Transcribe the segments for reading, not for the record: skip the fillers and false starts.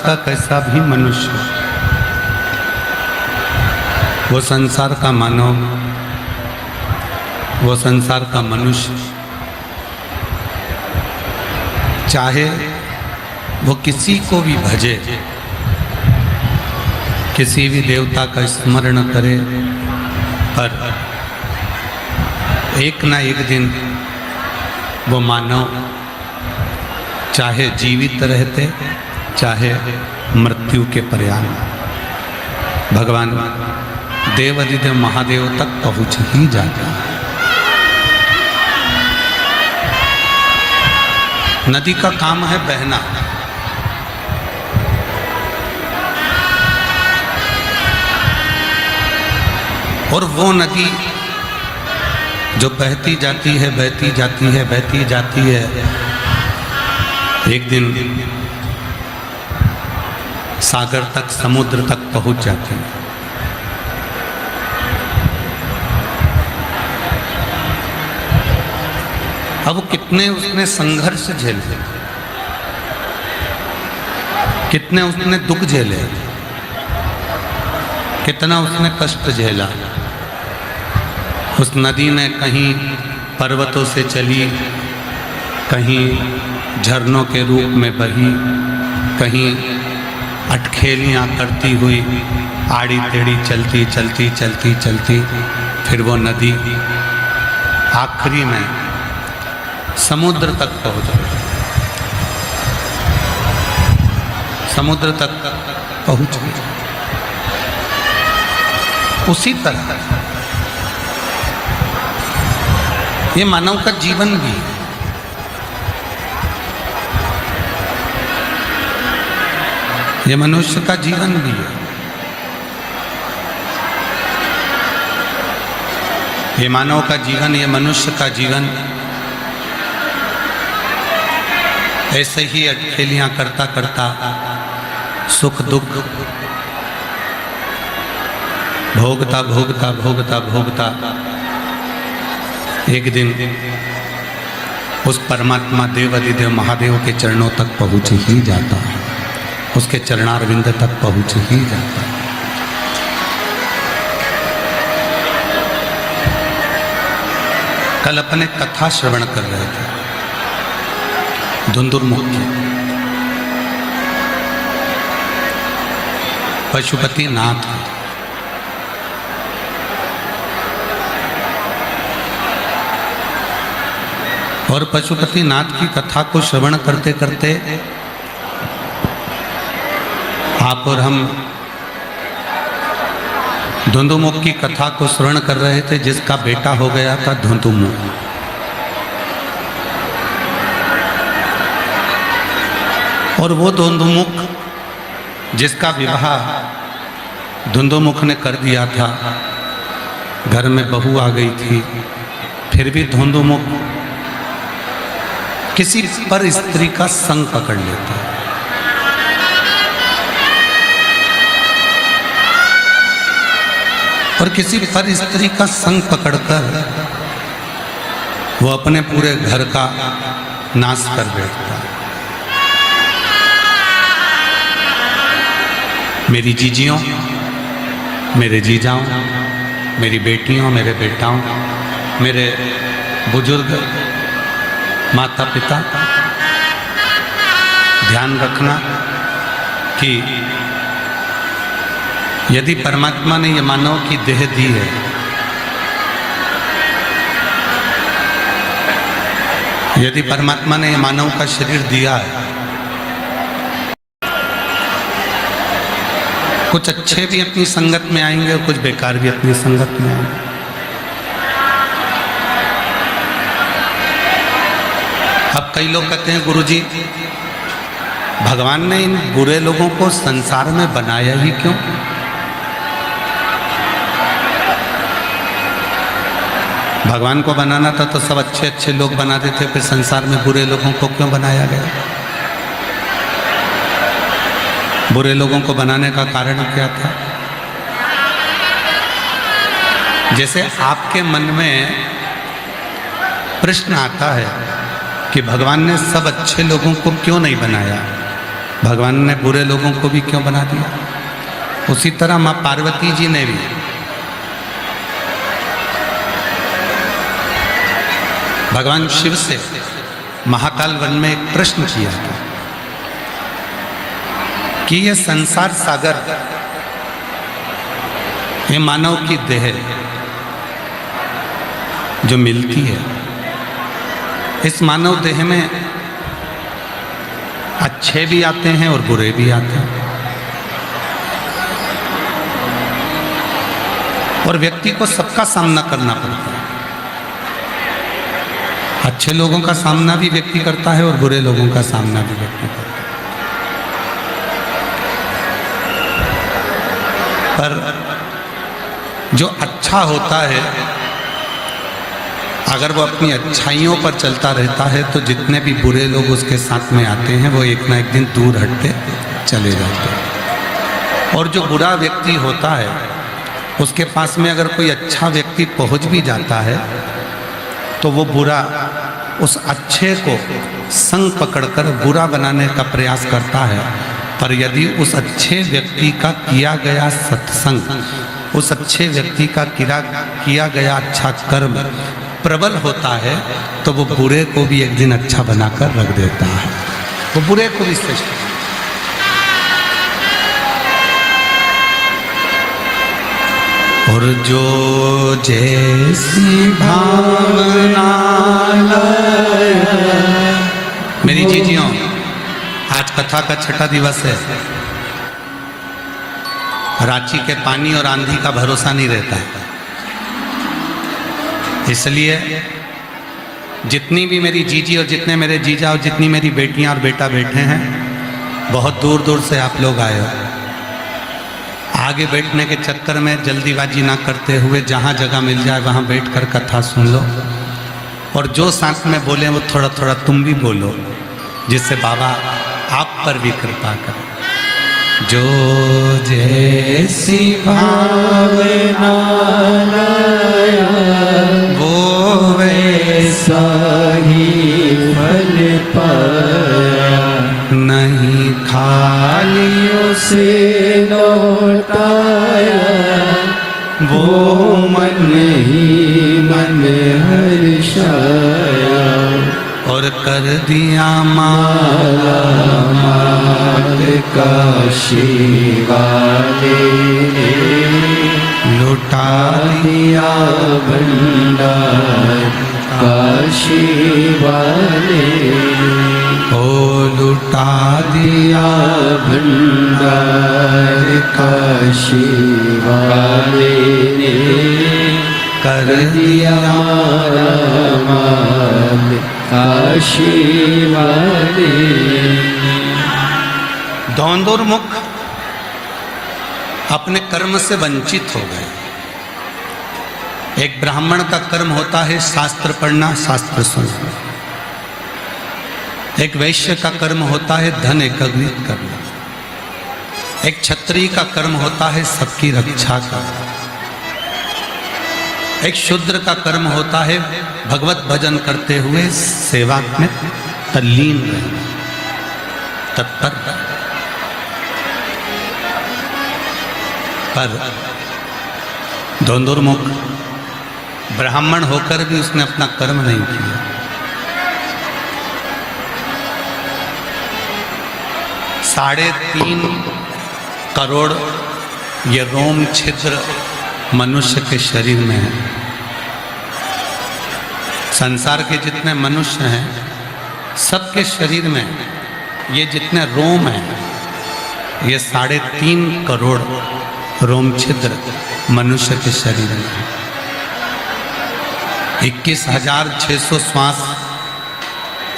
का कैसा भी मनुष्य, वो संसार का मानव, वो संसार का मनुष्य, चाहे वो किसी को भी भजे, किसी भी देवता का स्मरण करे, पर एक ना एक दिन वो मानव चाहे जीवित रहते चाहे मृत्यु के पर्याय भगवान देवाधिदेव महादेव तक पहुंच ही जाता है। नदी का काम है बहना, और वो नदी जो बहती जाती है बहती जाती है बहती जाती है, एक दिन सागर तक समुद्र तक पहुंच जाती है। अब कितने उसने संघर्ष झेले, कितने उसने दुख झेले, कितना उसने कष्ट झेला। उस नदी ने कहीं पर्वतों से चली, कहीं झरनों के रूप में बही, कहीं अटखेलियाँ करती हुई आड़ी टेढ़ी चलती चलती चलती चलती, फिर वो नदी आखिरी में समुद्र तक पहुँच गई। समुद्र तक पहुँच गई। उसी तरह ये मानव का जीवन भी, ये मनुष्य का जीवन भी है। ये मानव का जीवन, ये मनुष्य का जीवन ऐसे ही अटखेलियां करता करता, सुख दुख भोगता भोगता भोगता भोगता एक दिन उस परमात्मा देवाधिदेव महादेव के चरणों तक पहुँच ही जाता है, उसके चरणारविंद तक पहुँच ही जाता है। कल अपने कथा श्रवण कर रहे थे धुंधुरमुख की, पशुपति नाथ। और पशुपति नाथ की कथा को श्रवण करते करते आप और हम धुंधुमुख की कथा को श्रवण कर रहे थे, जिसका बेटा हो गया था धुंधुमुख। और वो धुंधुमुख जिसका विवाह धुंधुमुख ने कर दिया था, घर में बहू आ गई थी, फिर भी धुंधुमुख किसी पर स्त्री का संग पकड़ लेता है। और किसी पर स्त्री का संग पकड़कर वो अपने पूरे घर का नाश कर बैठता है। मेरी जीजियों, मेरे जीजाओं, मेरी बेटियों, मेरे बेटाओं, मेरे बुजुर्ग माता पिता, ध्यान रखना कि यदि परमात्मा ने ये मानव की देह दी है, यदि परमात्मा ने ये मानव का शरीर दिया है, कुछ अच्छे भी अपनी संगत में आएंगे और कुछ बेकार भी अपनी संगत में आएंगे। अब कई लोग कहते हैं गुरुजी, भगवान ने इन बुरे लोगों को संसार में बनाया ही क्यों? भगवान को बनाना था तो सब अच्छे अच्छे लोग बना देते, फिर संसार में बुरे लोगों को क्यों बनाया गया? बुरे लोगों को बनाने का कारण क्या था? जैसे आपके मन में प्रश्न आता है कि भगवान ने सब अच्छे लोगों को क्यों नहीं बनाया, भगवान ने बुरे लोगों को भी क्यों बना दिया? उसी तरह माँ पार्वती जी ने भी भगवान शिव से महाकाल वन में एक प्रश्न किया था कि ये संसार सागर, ये मानव की देह जो मिलती है, इस मानव देह में अच्छे भी आते हैं और बुरे भी आते हैं, और व्यक्ति को सबका सामना करना पड़ता है। अच्छे लोगों का सामना भी व्यक्ति करता है और बुरे लोगों का सामना भी व्यक्ति करता है। पर जो अच्छा होता है, अगर वो अपनी अच्छाइयों पर चलता रहता है तो जितने भी बुरे लोग उसके साथ में आते हैं वो एक ना एक दिन दूर हटते चले जाते हैं। और जो बुरा व्यक्ति होता है उसके पास में अगर कोई अच्छा व्यक्ति पहुंच भी जाता है तो वो बुरा उस अच्छे को संग पकड़कर बुरा बनाने का प्रयास करता है। पर यदि उस अच्छे व्यक्ति का किया गया सत्संग, उस अच्छे व्यक्ति का किया गया अच्छा कर्म प्रबल होता है तो वो बुरे को भी एक दिन अच्छा बनाकर रख देता है, वो बुरे को भी श्रेष्ठ। और जो जैसी भावना मेरी जीजियों, आज कथा का छठा दिवस है। रांची के पानी और आंधी का भरोसा नहीं रहता है, इसलिए जितनी भी मेरी जीजी और जितने मेरे जीजा और जितनी मेरी बेटियां और बेटा बैठे हैं, बहुत दूर दूर से आप लोग आए हो। आगे बैठने के चक्कर में जल्दीबाजी ना करते हुए जहाँ जगह मिल जाए वहाँ बैठकर कथा सुन लो, और जो साथ में बोले वो थोड़ा थोड़ा तुम भी बोलो, जिससे बाबा आप पर भी कृपा करें। जो जैसी भावना वो वैसा ही फल पाया, नहीं खाली उसे लौटाया, वो मन ही मन हर्षाया, और कर दिया माला माल काशी वाले, लुटा दिया भंडार काशी वाले, ओ लुटा दिया भंडार काशी वाले ने, कर दिया माल काशी वाले। धौंदुर मुख अपने कर्म से वंचित हो गए। एक ब्राह्मण का कर्म होता है शास्त्र पढ़ना, शास्त्र सुनना। एक वैश्य का कर्म होता है धन एकत्रित करना। एक क्षत्रिय का कर्म होता है सबकी रक्षा करना। एक शूद्र का कर्म होता है भगवत भजन करते हुए सेवा में तल्लीन रहना, तत्पर। पर धौंदुरमुख ब्राह्मण होकर भी उसने अपना कर्म नहीं किया। 3.5 करोड़ ये रोम छिद्र मनुष्य के शरीर में है। संसार के जितने मनुष्य हैं सबके शरीर में ये जितने रोम हैं, ये 3.5 करोड़ रोम छिद्र मनुष्य के शरीर में है। 21,600 श्वास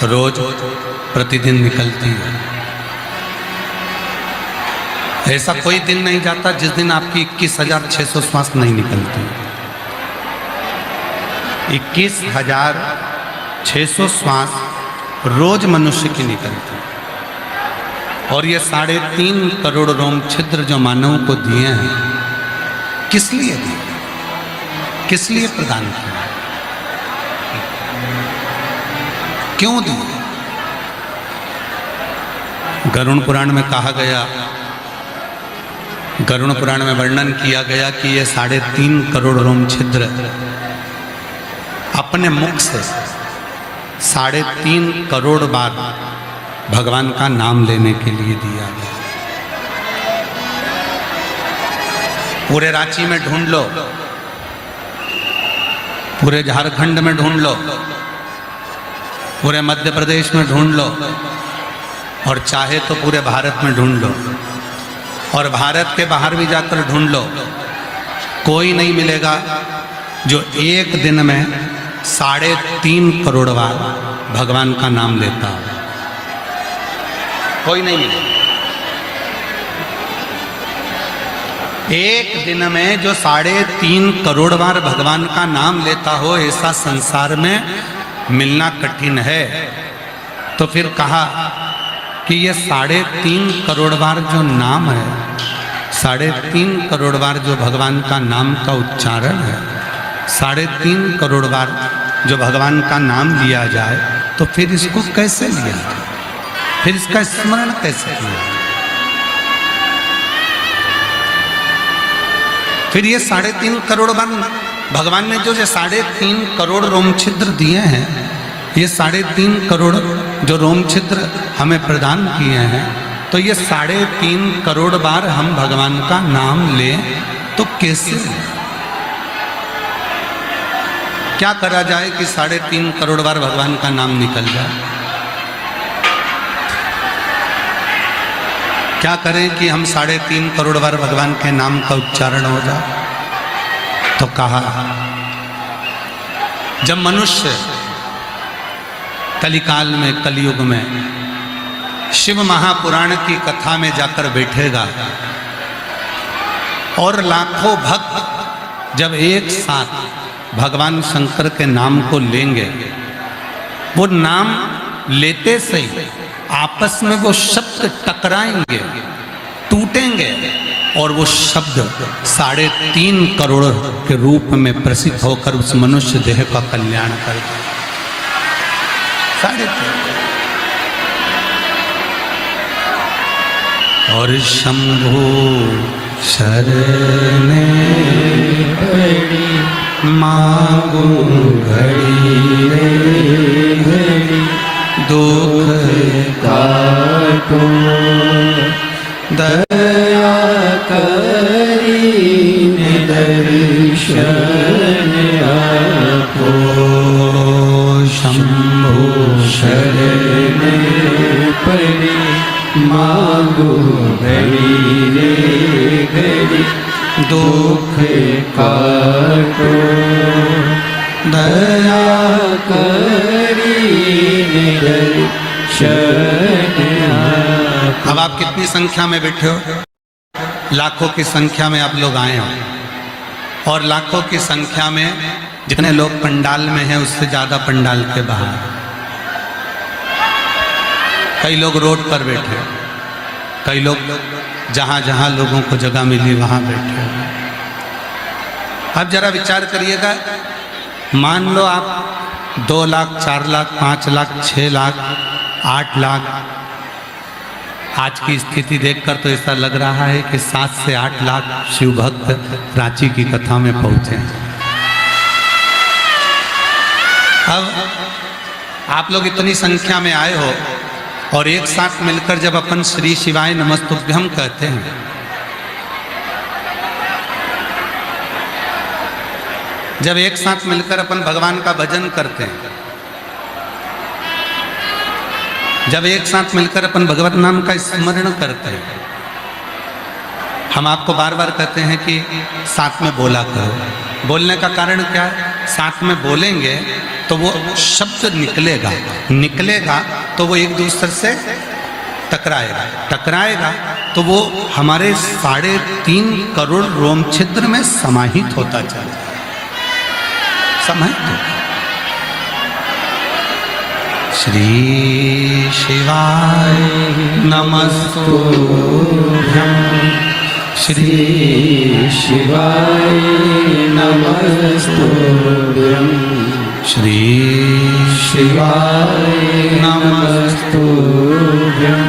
रोज प्रतिदिन निकलती है। ऐसा कोई दिन नहीं जाता जिस दिन आपकी 21,600 श्वास नहीं निकलती। 21,600 श्वास रोज मनुष्य की निकलती। और ये 3.5 करोड़ रोम छिद्र जो मानव को दिए हैं, किस लिए दिए, किस लिए प्रदान किए, क्यों दिए? गरुड़ पुराण में कहा गया, गरुड़ पुराण में वर्णन किया गया कि ये 3.5 करोड़ रोम छिद्र अपने मुख से 3.5 करोड़ बार भगवान का नाम लेने के लिए दिया गया। पूरे रांची में ढूंढ लो, पूरे झारखंड में ढूंढ लो, पूरे मध्य प्रदेश में ढूंढ लो, और चाहे तो पूरे भारत में ढूंढ लो, और भारत के बाहर भी जाकर ढूंढ लो, कोई नहीं मिलेगा जो एक दिन में 3.5 करोड़ बार भगवान का नाम लेता हो। कोई नहीं मिलेगा। एक दिन में जो 3.5 करोड़ बार भगवान का नाम लेता हो, ऐसा संसार में मिलना कठिन है। तो फिर कहा कि ये 3.5 करोड़ बार जो नाम है, 3.5 करोड़ बार जो भगवान का नाम का उच्चारण है, 3.5 करोड़ बार जो भगवान का नाम लिया जाए, तो फिर इसको कैसे लिया जाए, फिर इसका स्मरण कैसे किया? फिर ये 3.5 करोड़ बार भगवान ने जो 3.5 करोड़ रोम छिद्र दिए हैं, ये 3.5 करोड़ जो रोम छिद्र हमें प्रदान किए हैं, तो ये 3.5 करोड़ बार हम भगवान का नाम लें तो कैसे? क्या करा जाए कि 3.5 करोड़ बार भगवान का नाम निकल जाए? क्या करें कि हम 3.5 करोड़ बार भगवान के नाम का उच्चारण हो जाए? तो कहा, जब मनुष्य कलिकाल में, कलयुग में शिव महापुराण की कथा में जाकर बैठेगा और लाखों भक्त जब एक साथ भगवान शंकर के नाम को लेंगे, वो नाम लेते से ही आपस में वो शब्द टकराएंगे, टूटेंगे, और वो शब्द 3.5 करोड़ के रूप में प्रसिद्ध होकर उस मनुष्य देह का कल्याण कर दें। 3.5। और शंभु शरणे पड़ी मांगू घड़ी रे घड़ी, दुख काटो दया करी दर्शन आपो। शंभो शरणे पड़ी मांगो घड़ी रे घड़ी, दुख काटो दया करी दर्शन आपो। अब आप कितनी संख्या में बैठे हो? लाखों की संख्या में आप लोग आए हो, और लाखों की संख्या में जितने लोग पंडाल में हैं, उससे ज्यादा पंडाल के बाहर। कई लोग रोड पर बैठे, कई लोग जहां जहां लोगों को जगह मिली वहां बैठे। अब जरा विचार करिएगा, मान लो आप 2 लाख, 4 लाख, 5 लाख, 6 लाख, 8 लाख, आज की स्थिति देखकर तो ऐसा लग रहा है कि 7 से 8 लाख शिव भक्त रांची की कथा में पहुंचे। अब आप लोग इतनी संख्या में आए हो, और एक साथ मिलकर जब अपन श्री शिवाय नमस्तुभ्यम कहते हैं, जब एक साथ मिलकर अपन भगवान का भजन करते हैं, जब एक साथ मिलकर अपन भगवत नाम का स्मरण करते हैं, हम आपको बार बार कहते हैं कि साथ में बोला करो। बोलने का कारण क्या है? साथ में बोलेंगे तो वो शब्द निकलेगा, निकलेगा तो वो एक दूसरे से टकराएगा, टकराएगा तो वो हमारे 3.5 करोड़ रोम छिद्र में समाहित होता चला, समाहित होता। श्री शिवाय नमस्तुभ्यं, श्री शिवाय नमस्तुभ्यं, श्री शिवाय नमस्तुभ्यं,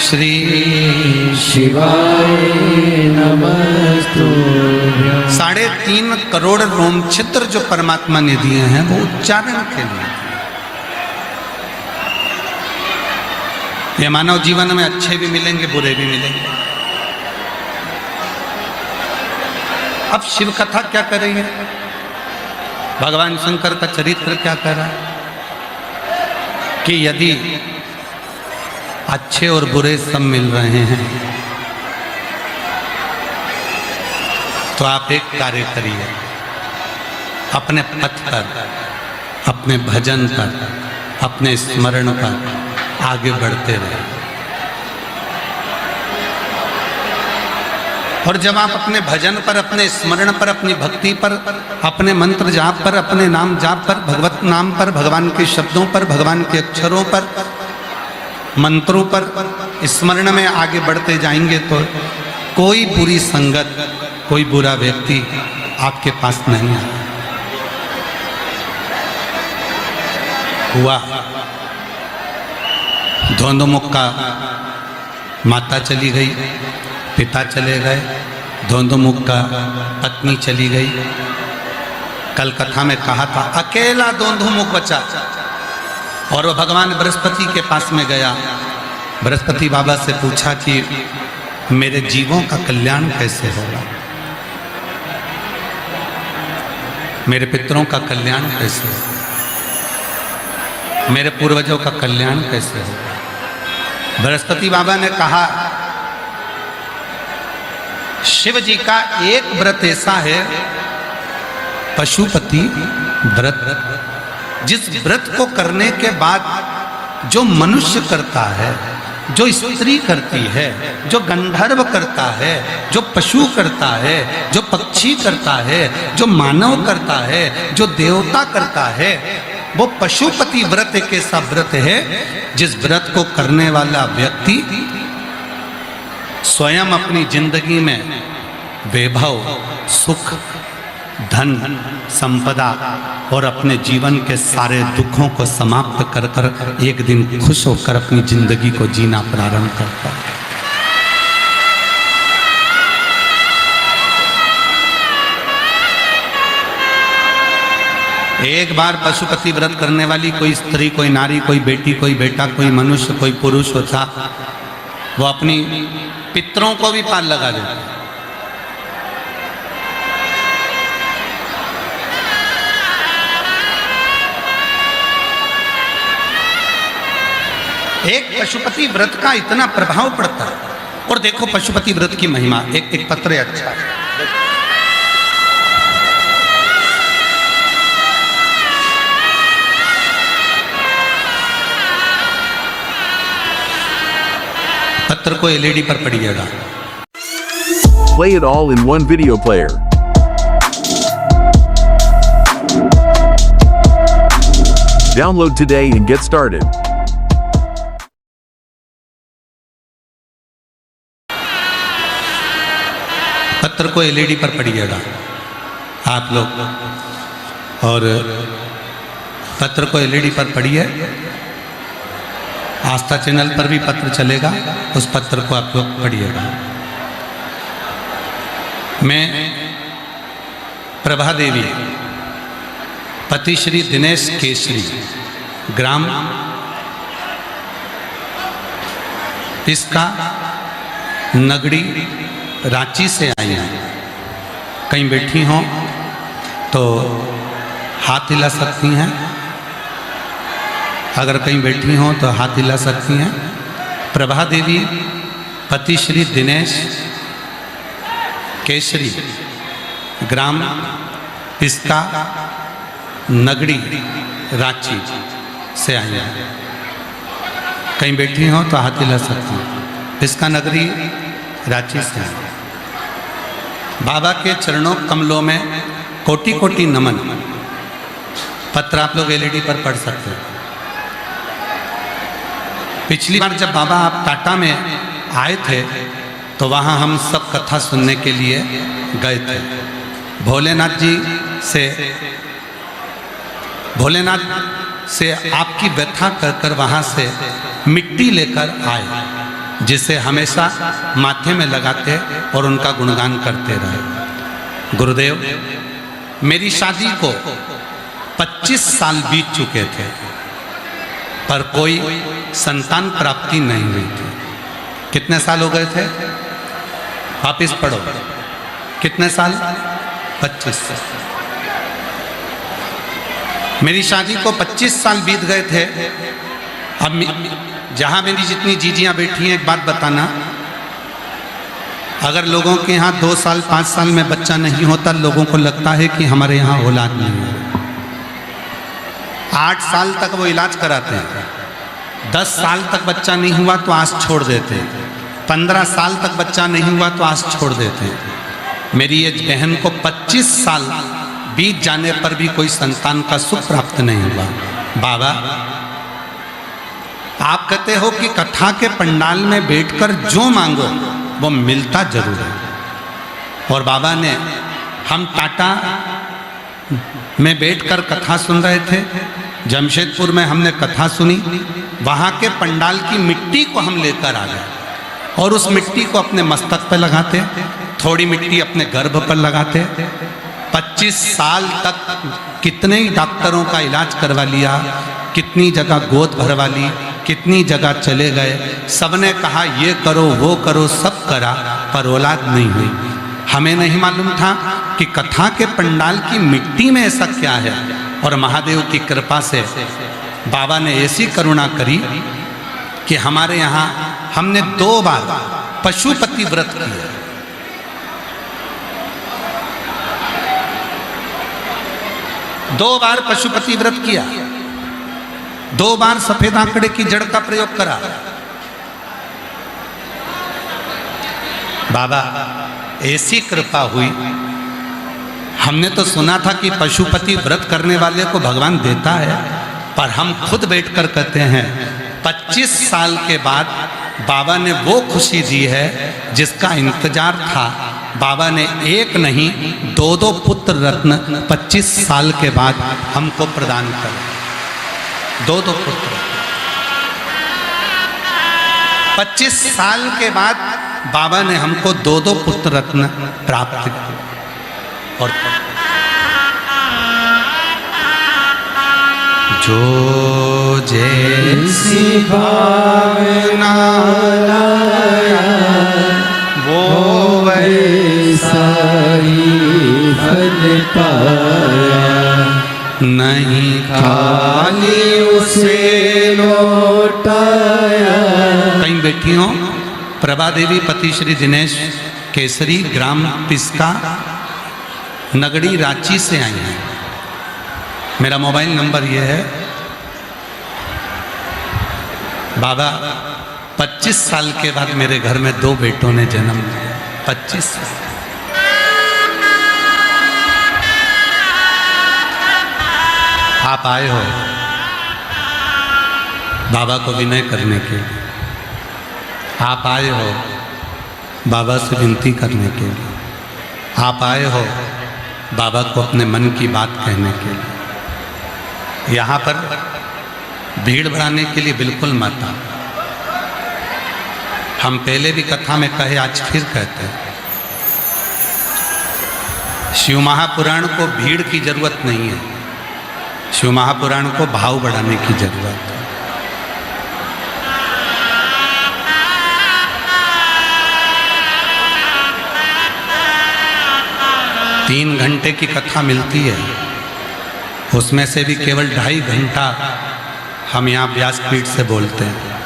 श्री शिवाय नमस्तुभ्यं। 3.5 करोड़ रोम छिद्र जो परमात्मा ने दिए हैं वो उच्चारण के लिए। ये मानव जीवन में अच्छे भी मिलेंगे, बुरे भी मिलेंगे। अब शिव कथा क्या कर रही है, भगवान शंकर का चरित्र क्या कर रहा है कि यदि अच्छे और बुरे सब मिल रहे हैं तो आप एक कार्य करिए, अपने पथ पर, अपने भजन पर, अपने स्मरण पर आगे बढ़ते रहे। और जब आप अपने भजन पर, अपने स्मरण पर, अपनी भक्ति पर, अपने मंत्र जाप पर, अपने नाम जाप पर, भगवत नाम पर, भगवान के शब्दों पर, भगवान के अक्षरों पर, मंत्रों पर, स्मरण में आगे बढ़ते जाएंगे तो कोई बुरी संगत, कोई बुरा व्यक्ति आपके पास नहीं आए। हुआ धोंधमुख का माता चली गई, पिता चले गए, धोंधमुख का पत्नी चली गई। कल कथा में कहा था अकेला धोंधमुख बचा और वो भगवान बृहस्पति के पास में गया। बृहस्पति बाबा से पूछा कि मेरे जीवों का कल्याण कैसे होगा, मेरे पितरों का कल्याण कैसे होगा, मेरे पूर्वजों का कल्याण कैसे होगा। बृहस्पति बाबा ने कहा शिव जी का एक व्रत ऐसा है, पशुपति व्रत, जिस व्रत को करने के बाद जो मनुष्य करता है, जो स्त्री करती है, जो गंधर्व करता है, जो पशु करता है, जो पक्षी करता है, जो मानव करता है, जो देवता करता है, वो पशुपति व्रत एक ऐसा व्रत है जिस व्रत को करने वाला व्यक्ति स्वयं अपनी जिंदगी में वैभव, सुख, धन, संपदा और अपने जीवन के सारे दुखों को समाप्त कर कर एक दिन खुश होकर अपनी जिंदगी को जीना प्रारंभ करता है। एक बार पशुपति व्रत करने वाली कोई स्त्री, कोई नारी, कोई बेटी, कोई बेटा, कोई मनुष्य, कोई पुरुष होता, वो अपनी पितरों को भी पार लगा देता। एक पशुपति व्रत का इतना प्रभाव पड़ता है। और देखो पशुपति व्रत की महिमा, एक पत्र अच्छा है। पत्र को एलईडी पर पढ़िएगा। Play it all in one video player. Download today and get started. पत्र को एलईडी पर पढ़िएगा आप लोग, और पत्र को एलईडी पर पढ़िए। आस्था चैनल पर भी पत्र चलेगा, उस पत्र को आप लोग पढ़िएगा। मैं प्रभा देवी, पति श्री दिनेश केसरी, ग्राम इसका नगड़ी रांची से आई हैं। कहीं बैठी हों तो हाथ हिला सकती हैं, अगर कहीं बैठी हों तो हाथ हिला सकती हैं। प्रभा देवी, पति श्री दिनेश केसरी, ग्राम पिस्का, नगड़ी रांची से आई हैं। कहीं बैठी हों तो हाथ हिला सकती हैं। पिस्का नगरी रांची से आई। बाबा के चरणों कमलों में कोटि कोटि नमन। पत्र आप लोग एलईडी पर पढ़ सकते हैं। पिछली बार जब बाबा आप टाटा में आए थे तो वहाँ हम सब कथा सुनने के लिए गए थे। भोलेनाथ से आपकी व्यथा कर कर वहाँ से मिट्टी लेकर आए जिसे हमेशा माथे में लगाते और उनका गुणगान करते रहे। गुरुदेव, मेरी शादी को 25 साल बीत चुके थे, पर कोई संतान प्राप्ति नहीं हुई थी। कितने साल हो गए थे? वापिस पढ़ो, कितने साल? 25 साल। मेरी शादी को 25 साल बीत गए थे। अब जहां मेरी जितनी जीजियां बैठी हैं, एक बात बताना, अगर लोगों के यहाँ 2 साल 5 साल में बच्चा नहीं होता, लोगों को लगता है कि हमारे यहाँ औलाद नहीं है। 8 साल तक वो इलाज कराते हैं, 10 साल तक बच्चा नहीं हुआ तो आस छोड़ देते हैं, 15 साल तक बच्चा नहीं हुआ तो आस छोड़ देते हैं। मेरी ये बहन को 25 साल बीत जाने पर भी कोई संतान का सुख प्राप्त नहीं हुआ। बाबा, आप कहते हो कि कथा के पंडाल में बैठकर जो मांगो वो मिलता जरूर है। और बाबा ने, हम टाटा में बैठकर कथा सुन रहे थे, जमशेदपुर में हमने कथा सुनी, वहाँ के पंडाल की मिट्टी को हम लेकर आ गए और उस मिट्टी को अपने मस्तक पर लगाते, थोड़ी मिट्टी अपने गर्भ पर लगाते। 25 साल तक कितने ही डॉक्टरों का इलाज करवा लिया, कितनी जगह गोद भरवा ली, कितनी जगह चले गए, सबने कहा ये करो वो करो, सब करा, पर औलाद नहीं हुई। हमें नहीं मालूम था कि कथा के पंडाल की मिट्टी में ऐसा क्या है। और महादेव की कृपा से बाबा ने ऐसी करुणा करी कि हमारे यहाँ हमने 2 बार पशुपति व्रत किया। दो बार पशुपति व्रत किया, 2 बार सफेद आंकड़े की जड़ का प्रयोग करा। बाबा, ऐसी कृपा हुई। हमने तो सुना था कि पशुपति व्रत करने वाले को भगवान देता है, पर हम खुद बैठकर कहते हैं 25 साल के बाद बाबा ने वो खुशी दी है जिसका इंतजार था। बाबा ने एक नहीं 2 पुत्र रत्न 25 साल के बाद हमको प्रदान कर, 2 पुत्र। 25 साल के बाद बाबा ने हमको 2 पुत्र रत्न प्राप्त किए। और जो जैसी भावना लाया वो वैसा ही फल पाया, नहीं खाली उसे लौटाया। कहीं बैठी हो? प्रभा देवी पति श्री दिनेश केसरी, ग्राम पिस्का, नगड़ी, रांची से आई हैं। मेरा मोबाइल नंबर ये है। बाबा, 25 साल के बाद मेरे घर में 2 बेटों ने जन्म लिया। 25 साल। आप आए हो बाबा को विनय करने के लिए, आप आए हो बाबा से विनती करने के लिए, आप आए हो बाबा को अपने मन की बात कहने के लिए। यहाँ पर भीड़ बढ़ाने के लिए बिल्कुल मत आओ। हम पहले भी कथा में कहे, आज फिर कहते हैं, शिव महापुराण को भीड़ की जरूरत नहीं है, शिव महापुराण को भाव बढ़ाने की जरूरत है। तीन घंटे की कथा मिलती है, उसमें से भी केवल 2.5 घंटा हम यहाँ व्यासपीठ से बोलते हैं।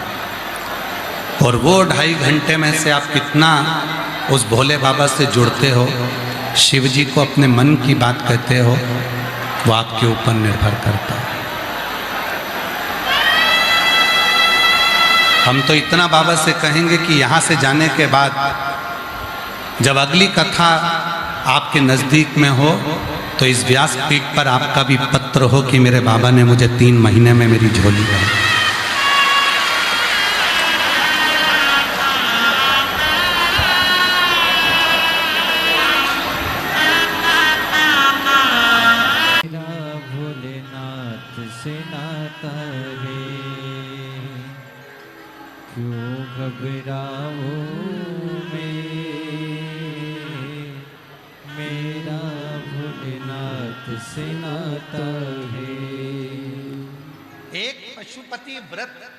और वो 2.5 घंटे में से आप कितना उस भोले बाबा से जुड़ते हो, शिव जी को अपने मन की बात कहते हो, वो आपके ऊपर निर्भर करता है। हम तो इतना बाबा से कहेंगे कि यहाँ से जाने के बाद जब अगली कथा आपके नज़दीक में हो तो इस व्यासपीठ पर आपका भी पत्र हो कि मेरे बाबा ने मुझे 3 महीने में मेरी झोली भरी। भोलेनाथ से नाता है, क्यों घबरा पशुपति व्रत,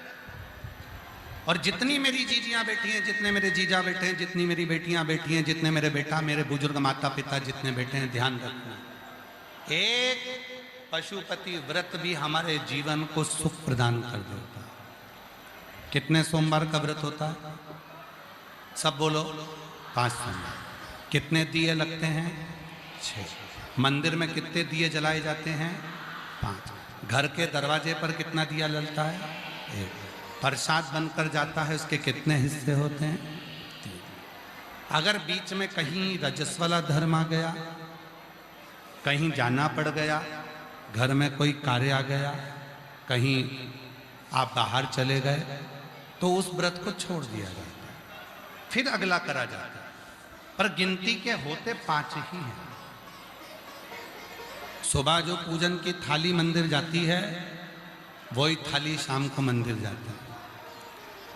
और जितनी मेरी जीजियां बैठी हैं, जितने मेरे जीजा बैठे हैं, जितनी मेरी बेटियां बैठी हैं, जितने मेरे बेटा, मेरे बुजुर्ग माता पिता जितने बैठे हैं, ध्यान रखना, एक पशुपति व्रत भी हमारे जीवन को सुख प्रदान कर देता है। कितने सोमवार का व्रत होता है? सब बोलो। 5 सोमवार। कितने दिए लगते हैं? 6। मंदिर में कितने दिए जलाए जाते हैं? 5। घर के दरवाजे पर कितना दिया जलता है? 1। प्रसाद बनकर जाता है, उसके कितने हिस्से होते हैं? 3। अगर बीच में कहीं रजस्वला धर्म आ गया, कहीं जाना पड़ गया, घर में कोई कार्य आ गया, कहीं आप बाहर चले गए, तो उस व्रत को छोड़ दिया जाता है, फिर अगला करा जाता है। पर गिनती के होते 5 ही हैं। सुबह जो पूजन की थाली मंदिर जाती है, वही थाली शाम को मंदिर जाती है।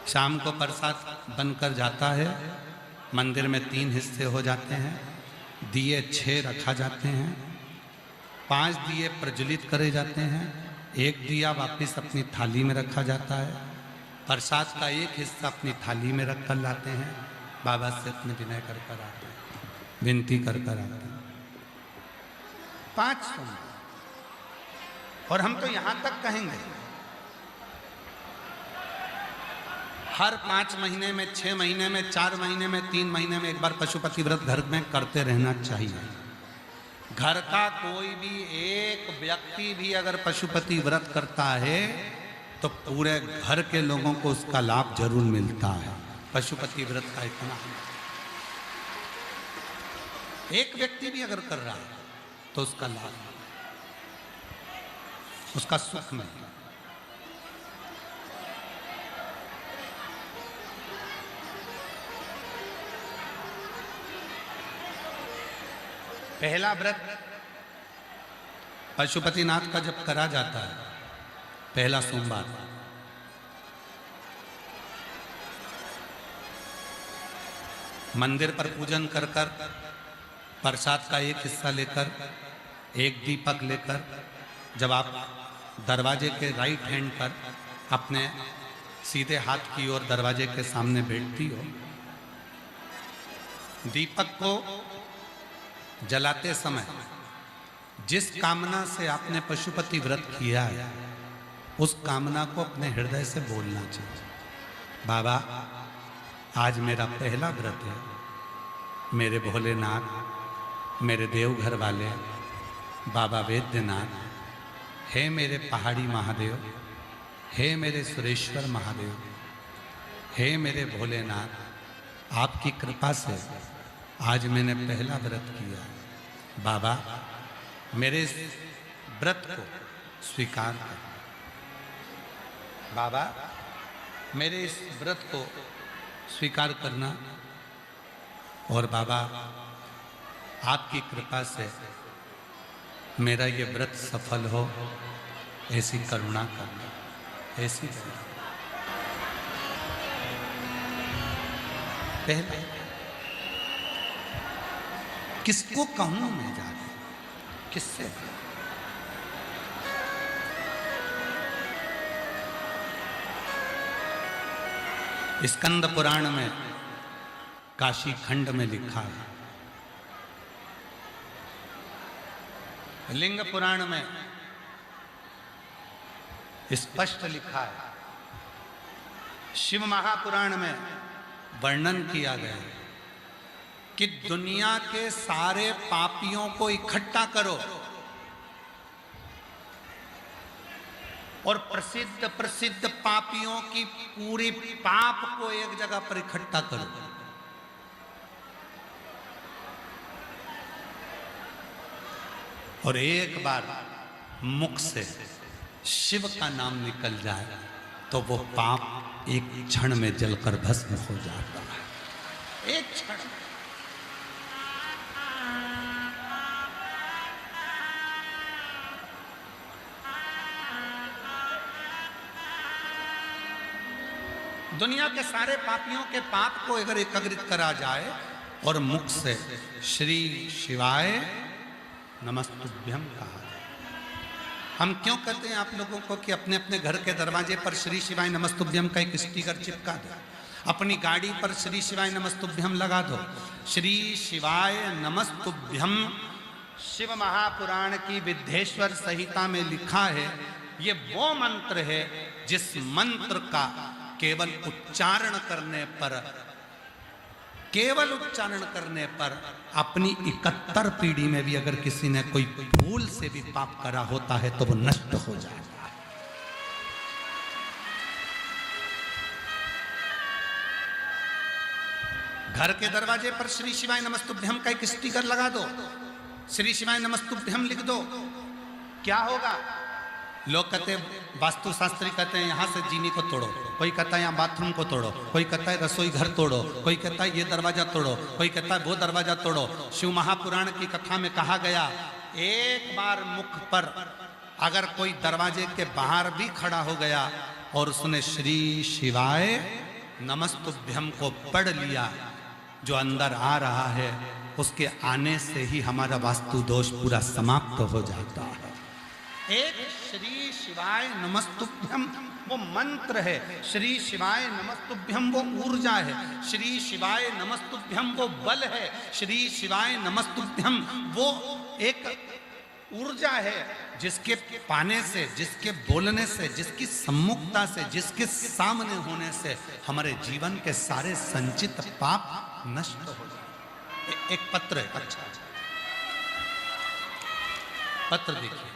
शाम को प्रसाद बनकर जाता है, मंदिर में 3 हिस्से हो जाते हैं, दिए 6 रखा जाते हैं, 5 दिए प्रज्वलित करे जाते हैं, 1 दिया वापस अपनी थाली में रखा जाता है, प्रसाद का 1 हिस्सा अपनी थाली में रख कर लाते हैं, बाबा से अपने विनय कर कर आते हैं, विनती कर कर आते हैं। 5 सोमवार। और हम तो यहां तक कहेंगे, हर 5 महीने में, 6 महीने में, 4 महीने में, 3 महीने में एक बार पशुपति व्रत घर में करते रहना चाहिए। घर का कोई भी एक व्यक्ति भी अगर पशुपति व्रत करता है तो पूरे घर के लोगों को उसका लाभ जरूर मिलता है। पशुपति व्रत का इतना एक व्यक्ति भी अगर कर रहा है तो उसका लाभ, उसका सुख मिलता है। पहला व्रत पशुपतिनाथ का जब करा जाता है, पहला सोमवार, मंदिर पर पूजन कर कर प्रसाद का 1 हिस्सा लेकर, 1 दीपक लेकर, जब आप दरवाजे के राइट हैंड पर अपने सीधे हाथ की ओर दरवाजे के सामने बैठती हो, दीपक को जलाते समय जिस कामना से आपने पशुपति व्रत किया है, उस कामना को अपने हृदय से बोलना चाहिए। बाबा, आज मेरा पहला व्रत है, मेरे भोलेनाथ, मेरे देवघर वाले बाबा वैद्यनाथ, हे मेरे पहाड़ी महादेव, हे मेरे सुरेश्वर महादेव, हे मेरे भोलेनाथ, आपकी कृपा से आज मैंने पहला व्रत किया। बाबा, मेरे इस व्रत को स्वीकार कर। बाबा, मेरे इस व्रत को स्वीकार करना, और बाबा आपकी कृपा से मेरा ये व्रत सफल हो, ऐसी करुणा करना, ऐसी करुणा। पहले किसको कहूं मैं जाके, किससे? स्कंद पुराण में, काशी खंड में लिखा है, लिंग पुराण में स्पष्ट लिखा है, शिव महापुराण में वर्णन किया गया है कि दुनिया के सारे पापियों को इकट्ठा करो और प्रसिद्ध प्रसिद्ध पापियों की पूरी पाप को एक जगह पर इकट्ठा करो, और एक बार मुख से शिव का नाम निकल जाए तो वो पाप एक क्षण में जलकर भस्म हो जाता है। एक क्षण। दुनिया के सारे पापियों के पाप को अगर एकत्रित करा जाए और मुख से श्री शिवाय नमस्तुभ्यम कहा जाए, हम क्यों कहते हैं आप लोगों को कि अपने अपने घर के दरवाजे पर श्री शिवाय नमस्तुभ्यम का एक स्टिकर चिपका दो, अपनी गाड़ी पर श्री शिवाय नमस्तुभ्यम लगा दो। श्री शिवाय नमस्तुभ्यम शिव महापुराण की विद्येश्वर संहिता में लिखा है, ये वो मंत्र है जिस मंत्र का केवल उच्चारण करने पर अपनी 71 पीढ़ी में भी अगर किसी ने कोई भूल से भी पाप करा होता है तो वो नष्ट हो जाएगा। घर के दरवाजे पर श्री शिवाय नमस्तुभ्यम का एक स्टिकर लगा दो, श्री शिवाय नमस्तुभ्यम लिख दो। क्या होगा? लोग कहते हैं, वास्तुशास्त्री कहते हैं यहां से जीनी को तोड़ो, कोई कहता है यहाँ बाथरूम को तोड़ो, कोई कहता है रसोई घर तोड़ो, कोई कहता है ये दरवाजा तोड़ो, कोई कहता है वो दरवाजा तोड़ो। शिव महापुराण की कथा में कहा गया, एक बार मुख पर अगर कोई दरवाजे के बाहर भी खड़ा हो गया और उसने श्री शिवाय नमस्तुभ्यम को पढ़ लिया, जो अंदर आ रहा है उसके आने से ही हमारा वास्तु दोष पूरा समाप्त हो जाता है। एक श्री शिवाय नमस्तुभ्यम वो मंत्र है, श्री शिवाय नमस्तुभ्यम वो ऊर्जा है, श्री शिवाय नमस्तुभ्यम वो बल है, श्री शिवाय नमस्तुभ्यम वो एक ऊर्जा है जिसके पाने से, जिसके बोलने से, जिसकी सम्मुखता से, जिसके सामने होने से हमारे जीवन के सारे संचित पाप नष्ट हो जाए। एक पत्र है, अच्छा पत्र देखिए,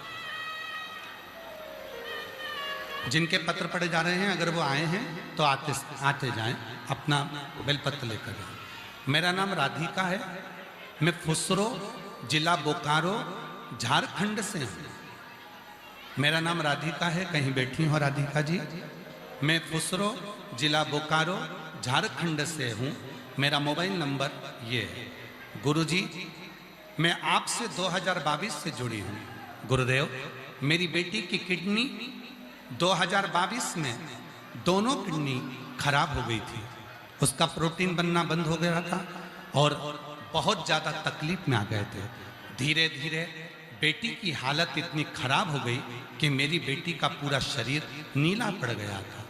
जिनके पत्र पढ़े जा रहे हैं अगर वो आए हैं तो आते जाएं, अपना बेलपत्र लेकर जाएं। मेरा नाम राधिका है, मैं फुसरो जिला बोकारो झारखंड से हूँ। मेरा नाम राधिका है, कहीं बैठी हो राधिका जी। मैं फुसरो जिला बोकारो झारखंड से हूँ। मेरा मोबाइल नंबर ये है। गुरुजी, मैं आपसे 2022 से जुड़ी हूँ। गुरुदेव, मेरी बेटी की किडनी 2022 में दोनों किडनी खराब हो गई थी, उसका प्रोटीन बनना बंद हो गया था और बहुत ज़्यादा तकलीफ में आ गए थे। धीरे धीरे बेटी की हालत इतनी खराब हो गई कि मेरी बेटी का पूरा शरीर नीला पड़ गया था।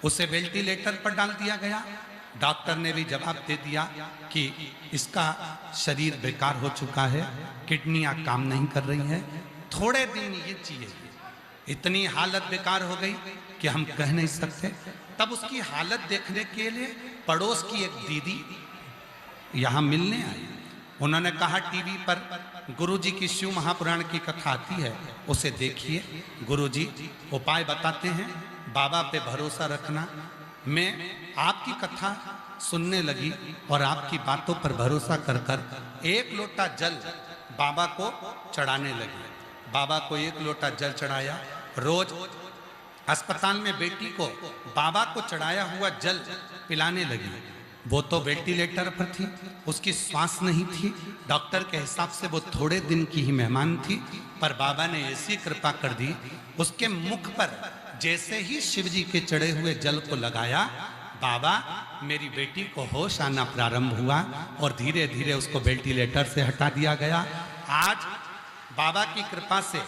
उसे वेंटिलेटर पर डाल दिया गया। डॉक्टर ने भी जवाब दे दिया कि इसका शरीर बेकार हो चुका है, किडनियाँ काम नहीं कर रही हैं, थोड़े दिन ये चाहिए। इतनी हालत बेकार हो गई कि हम कह नहीं सकते। तब उसकी हालत देखने के लिए पड़ोस की एक दीदी यहाँ मिलने आई। उन्होंने कहा टीवी पर गुरुजी की शिव महापुराण की कथा आती है, उसे देखिए, गुरुजी उपाय बताते हैं, बाबा पे भरोसा रखना। मैं आपकी कथा सुनने लगी और आपकी बातों पर भरोसा कर कर 1 लोटा जल बाबा को चढ़ाने लगी। बाबा को 1 लोटा जल चढ़ाया। रोज अस्पताल में बेटी को बाबा को चढ़ाया हुआ जल पिलाने लगी। वो तो वेंटिलेटर पर थी, उसकी सांस नहीं थी। डॉक्टर के हिसाब से वो थोड़े दिन की ही मेहमान थी, पर बाबा ने ऐसी कृपा कर दी, उसके मुख पर जैसे ही शिव जी के चढ़े हुए जल को लगाया, बाबा मेरी बेटी को होश आना प्रारंभ हुआ और धीरे धीरे उसको वेंटिलेटर से हटा दिया गया। आज बाबा की कृपा से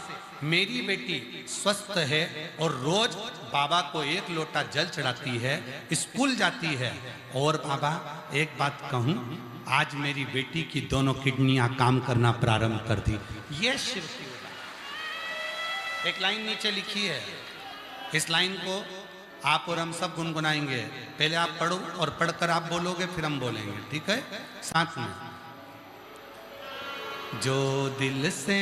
मेरी बेटी स्वस्थ है और रोज बाबा को 1 लोटा जल चढ़ाती है, स्कूल जाती है। और बाबा एक बात कहूँ, आज मेरी बेटी की दोनों किडनियाँ काम करना प्रारंभ कर दी। ये शिव की उदाहरण। एक लाइन नीचे लिखी है, इस लाइन को आप और हम सब गुनगुनाएंगे। पहले आप पढ़ो और पढ़कर आप बोलोगे, फिर हम बोलेंगे, ठीक है? साथ में, जो दिल से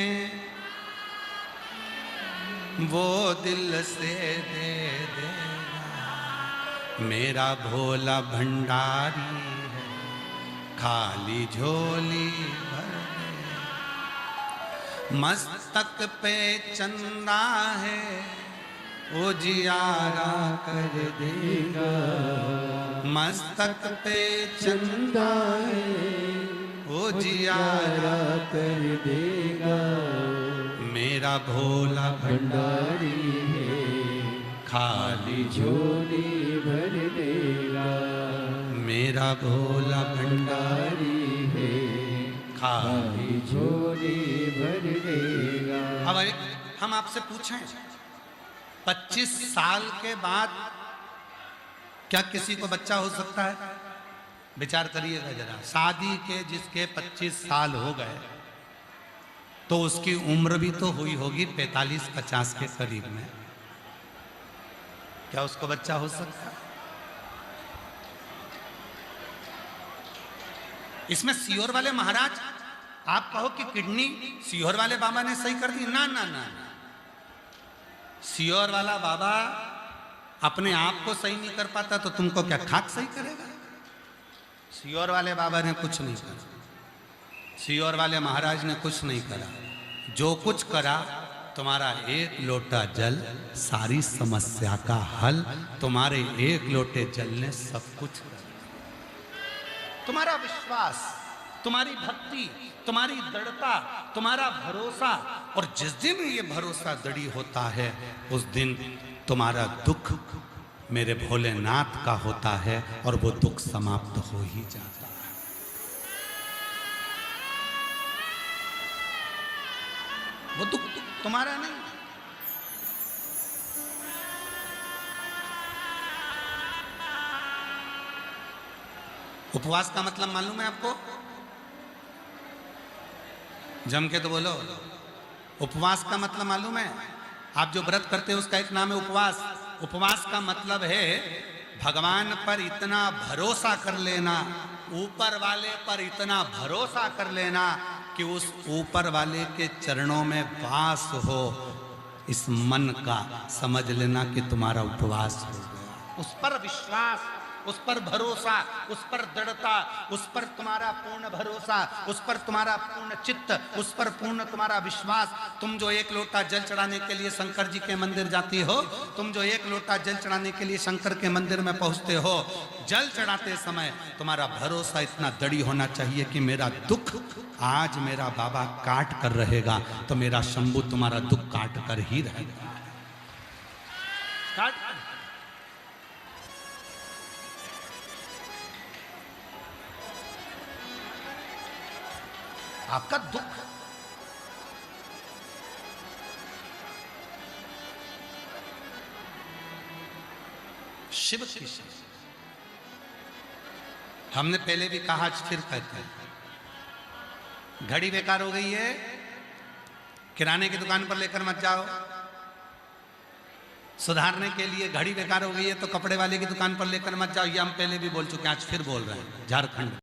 वो दिल से दे देगा, मेरा भोला भंडारी है, खाली झोली भर दे। मस्तक पे चंदा है, उजियारा कर देगा। मस्तक पे चंदा है, उजियारा कर देगा। मेरा भोला भंडारी है, खाली झोली भर देगा। मेरा भोला भंडारी है, खाली झोली भर देगा। अब हम आपसे पूछें, 25 साल के बाद क्या किसी को बच्चा हो सकता है? विचार करिएगा जरा। शादी के जिसके 25 साल हो गए तो उसकी उम्र भी तो हुई होगी 45-50 के करीब में। क्या उसको बच्चा हो सकता है? इसमें सीहोर वाले महाराज, आप कहो कि किडनी सीहोर वाले बाबा ने सही कर दी, ना ना ना, सीहोर वाला बाबा अपने आप को सही नहीं कर पाता तो तुमको क्या खाक सही करेगा? सीहोर वाले बाबा ने कुछ नहीं करा, सीहोर वाले महाराज ने कुछ नहीं करा। जो कुछ करा, तुम्हारा एक लोटा जल सारी समस्या का हल, तुम्हारे एक लोटे जल ने सब कुछ कर दिया। तुम्हारा विश्वास, तुम्हारी भक्ति, तुम्हारी दृढ़ता, तुम्हारा भरोसा, और जिस दिन ये भरोसा दृढ़ होता है उस दिन तुम्हारा दुख मेरे भोलेनाथ का होता है और वो दुख समाप्त हो ही जाता है। वो दुख तुम्हारा नहीं। उपवास का मतलब मालूम है आपको? जम के तो बोलो। उपवास का मतलब मालूम है? आप जो व्रत करते हो उसका एक नाम है उपवास। उपवास का मतलब है भगवान पर इतना भरोसा कर लेना, ऊपर वाले पर इतना भरोसा कर लेना कि उस ऊपर वाले के चरणों में वास हो। इस मन का समझ लेना कि तुम्हारा उपवास हो गया। उस पर विश्वास, उस पर भरोसा, उस पर दृढ़ता, उस पर तुम्हारा पूर्ण भरोसा, उस पर तुम्हारा पूर्ण चित्त, उस पर पूर्ण तुम्हारा विश्वास। तुम जो एक लोटा जल चढ़ाने के लिए शंकर जी के मंदिर जाती हो, तुम जो एक लोटा जल चढ़ाने के लिए शंकर के मंदिर में पहुंचते हो, जल चढ़ाते समय तुम्हारा भरोसा इतना दृढ़ होना चाहिए कि मेरा दुख आज मेरा बाबा काट कर रहेगा तो मेरा शंभू तुम्हारा दुख काट कर ही रहेगा। काट कर। आपका दुख शिव की शिव। हमने पहले भी कहा, आज फिर कहते हैं, घड़ी बेकार हो गई है, किराने की दुकान पर लेकर मत जाओ। सुधारने के लिए घड़ी बेकार हो गई है तो कपड़े वाले की दुकान पर लेकर मत जाओ। ये हम पहले भी बोल चुके हैं, आज फिर बोल रहे हैं। झारखंड